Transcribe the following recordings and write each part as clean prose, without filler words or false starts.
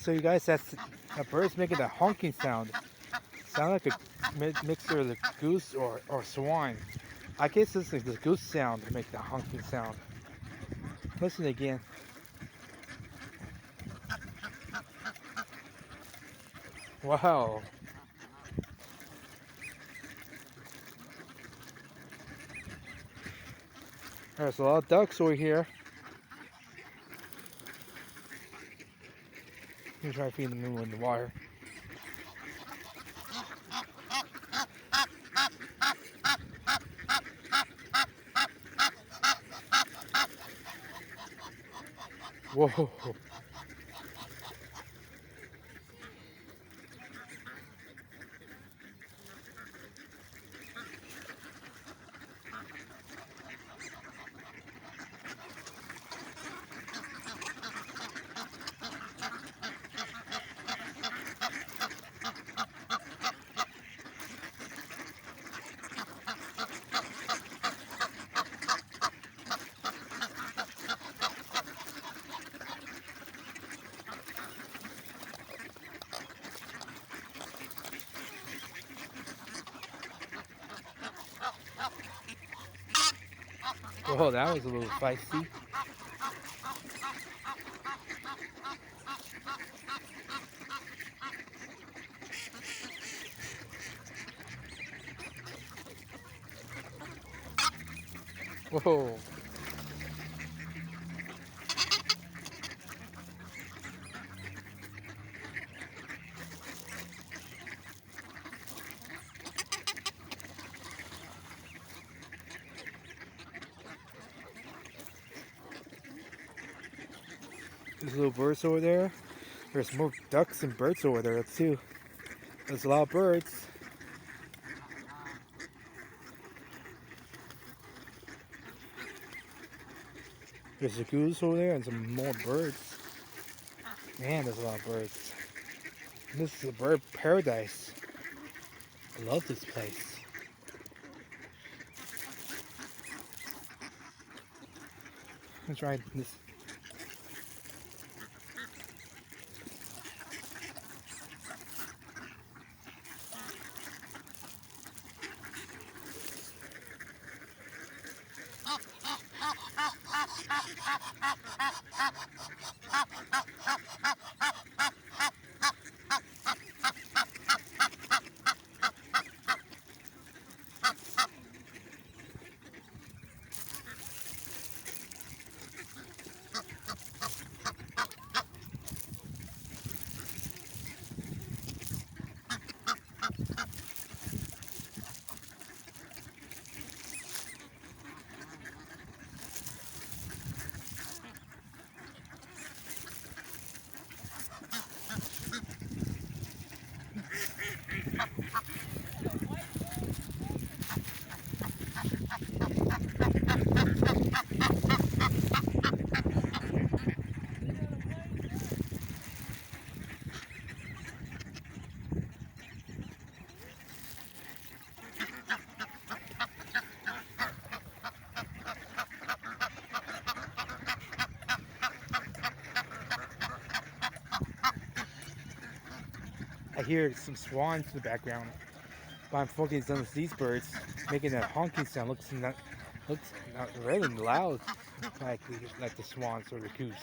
So you guys, that's a bird's making a honking sound. Sound like a mixture of the goose or swan. I guess this is the goose sound to make the honking sound. Listen again. Wow. There's a lot of ducks over here. Let me try feeding them in the water. Whoa. Whoa, that was a little feisty. Whoa. There's little birds over there. There's more ducks and birds over there too. There's a lot of birds. There's a goose over there and some more birds. Man, there's a lot of birds. This is a bird paradise. I love this place. Let's try this. I hear some swans in the background. But I'm focusing on these birds making a honking sound. Looks not really loud like the swans or the goose.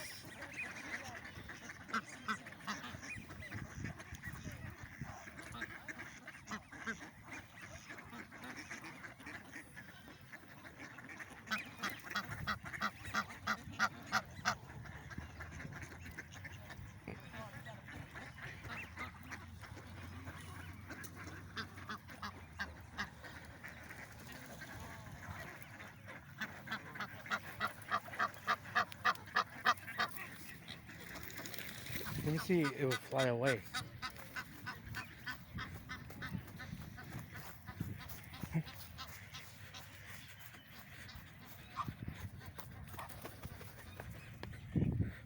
Let me see it will fly away.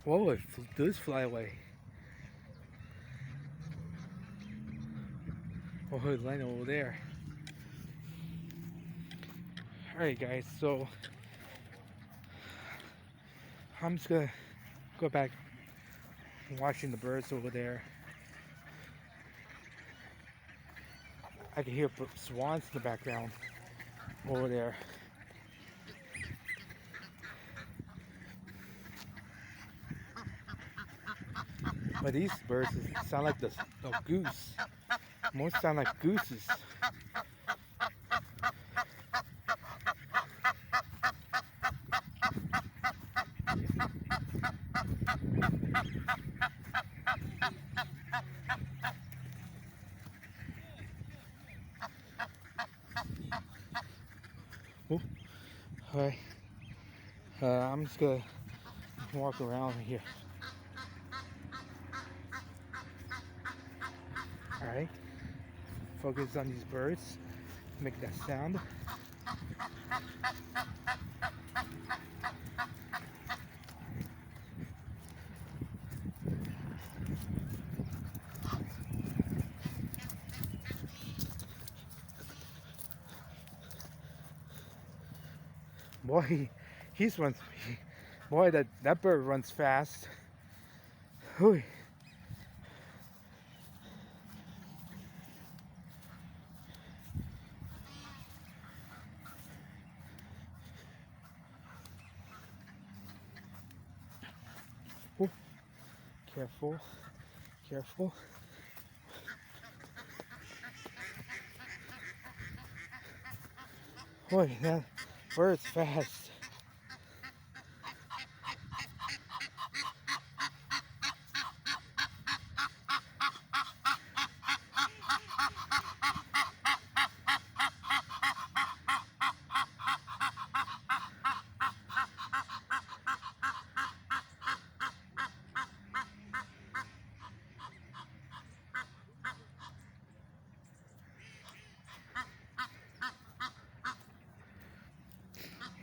Whoa, does fly away. Oh, his line over there. Alright guys, so I'm just gonna go back watching the birds over there. I can hear swans in the background over there. But these birds sound like the goose. Most sound like gooses. Oh, alright. I'm just gonna walk around here. Alright. Focus on these birds. Make that sound. Boy, he's runs. Boy, that bird runs fast. Whew. Oh, careful, careful. Boy, that bird's fast.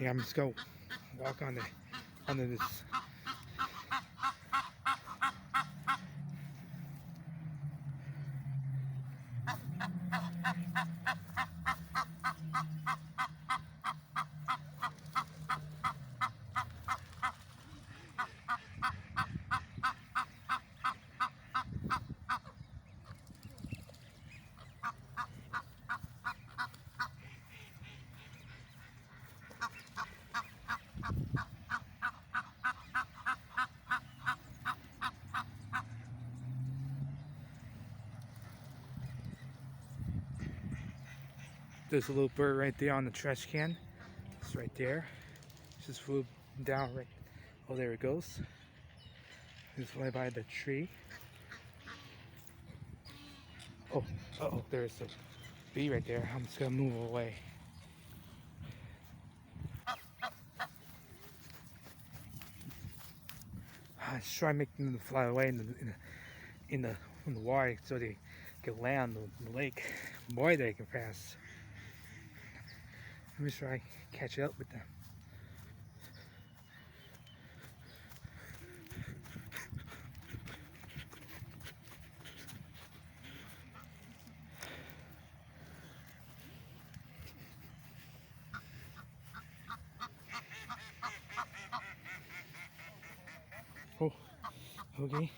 Yeah, I'm just gonna walk on under this. There's a little bird right there on the trash can. It's right there. Just flew down right. Oh, there it goes. It's right by the tree. Oh, uh-oh, there's a bee right there. I'm just gonna move away. Let's try making them fly away in the water so they can land on the lake. Boy, they can pass. Let me try catch up with them. Oh, okay.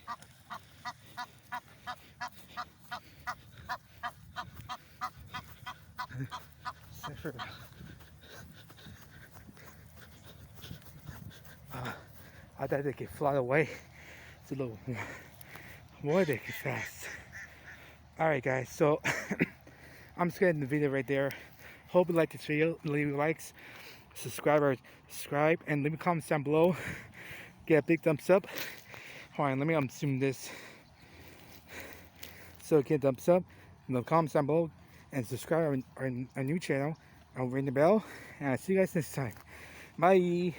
I thought they could fly away. It's a little more they can fast. Alright guys, so I'm just getting the video right there. Hope you like this video. Leave likes, subscribe, and leave a comment down below. Get a big thumbs up. Hold on, let me zoom this. So get a thumbs up, in the comments down below, and subscribe our new channel. I'll ring the bell, and I'll see you guys next time. Bye.